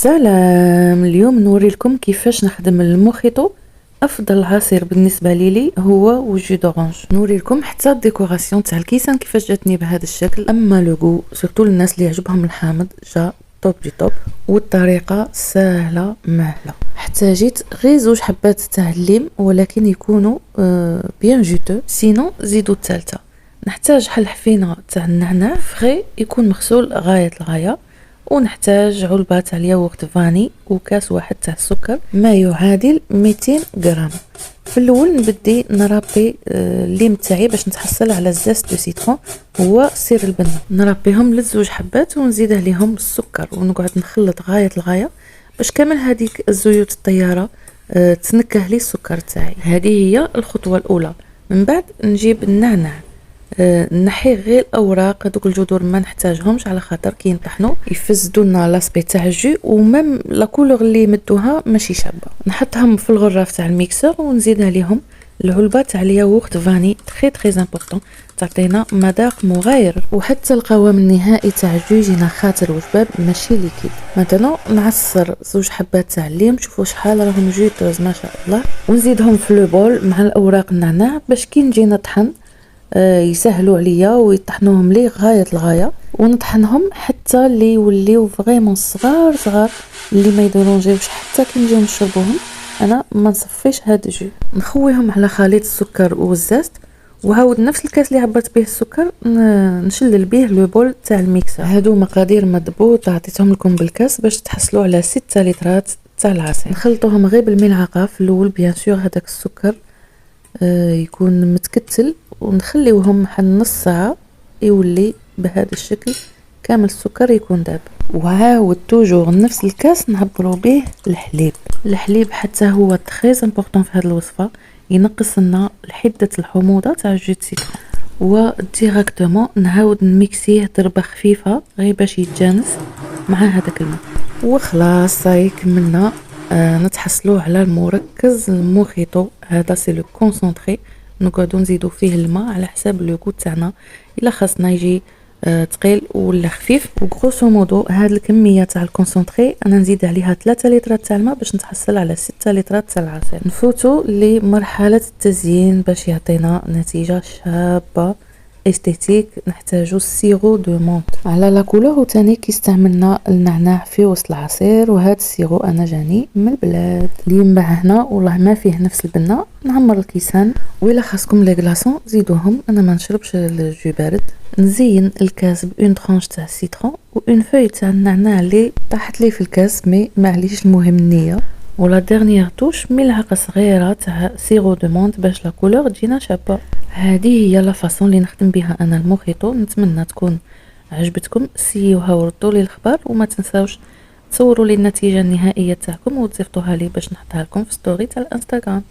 سلام. اليوم نوري لكم كيفاش نخدم الموخيتو. افضل عصير بالنسبه لي هو وجو دورانج. نوري لكم حتى الديكوراسيون تاع الكيسان كيفاش جاتني بهذا الشكل. اما لوغو سورتو الناس اللي يعجبهم الحامض جا توب دي توب، والطريقه سهله مهله. احتاجيت غير 2 حبات تاع الليم ولكن يكونوا بيان جوتو، سينو زيدو الثالثه. نحتاج حلحفينه تاع النعناع فغي يكون مغسول غايه الغايه، ونحتاج علبة تاع الياغورت فاني وكاس واحد تاع السكر ما يعادل 200 غرام. في الاول نبدي نرابي الليم تاعي باش نتحصل على الزاست دو سيترون هو سير البنه. نرابيهم ل2 حبات ونزيد عليهم السكر ونقعد نخلط غايه الغايه باش كامل هذيك الزيوت الطياره تنكه لي السكر تاعي. هذه هي الخطوه الاولى. من بعد نجيب النعناع، نحي غير الاوراق، هذوك الجذور ما نحتاجهمش على خاطر كي نطحنوا يفسدوا لنا لاسبي تاع الجو، ومام لا كولور اللي يمدوها ماشي شابه. نحطهم في الغراف تاع الميكسور ونزيد عليهم العلبه تاع الياغورت فاني تري تري امبورطون، تعطينا مذاق مغاير، وحتى القوام النهائي تاع الجو يجينا خاطر وشباب ماشي ليكيد. مثلا نعصر 2 حبات تاع الليم، شوفوا شحال راهم جوتوز ما شاء الله، ونزيدهم في لو بول مع الاوراق النعناع باش كي نجي نطحن يسهلوا عليا ويطحنوهم لي غايه الغايه، ونطحنهم حتى اللي يوليو فريمون صغار صغار اللي ما يدورونجيوش حتى كي نجيو نشربوهم. انا ما نصفيش هاد الجو، نخويهم على خليط السكر والزاست، وعاود نفس الكاس اللي عبرت به السكر نشلل به لو بول تاع الميكسر. هادو مقادير مضبوطه عطيتهم لكم بالكاس باش تحصلوا على 6 لترات تاع العصير. نخلطوهم غير بالملعقه في الاول بيان سور، هذاك السكر يكون متكتل، ونخليوهم حل نص ساعه يولي بهذا الشكل كامل السكر يكون داب. وعاود توجور نفس الكاس نعبروا به الحليب حتى هو تري امبورطون في هذه الوصفه، ينقص لنا حده الحموضه تاع الجو سيترون. وديراكتومون نعاود نميكسيه ضربه خفيفه غير باش يتجانس مع هذاك الماء، وخلاص صاي كملنا. نتحصلوا على المركز الموخيتو. هذا سي لو كونسونطري، نقعدوا نزيدوا فيه الماء على حساب لو غو تاعنا، الا خاصنا يجي ثقيل ولا خفيف. وغروسو مودو هاد الكميه تاع الكونسونطري انا نزيد عليها 3 لترات تاع الماء باش نتحصل على 6 لترات تاع العصير. نفوتوا لمرحله التزيين باش يعطينا نتيجه شابه استيتيك. نحتاجو السيرو دو مونت على لا كولور، وثاني كيستعملنا النعناع في وسط العصير، وهذا السيرو انا جاني من البلاد اللي ينباع هنا والله ما فيه نفس البنه. نعمر الكيسان، وإلا خاصكم لي غلاصون زيدوهم، انا ما نشربش الجو بارد. نزين الكاس بون طرونش تاع السيترون وان فوي تاع النعناع اللي طاحت لي في الكاس، مي معليش المهم النيه. ولا ديرنيير توش ملعقه صغيره تاع سيرو دو مونت باش لا كولور تجينا شابه. هذه هي لا فاصون اللي نخدم بها انا الموخيتو. نتمنى تكون عجبتكم، سيوها وردوا لي الخبر، وما تنساوش تصوروا لي النتيجه النهائيه تاعكم وتصيفطوها لي باش نحطها لكم في ستوري تاع الانستغرام.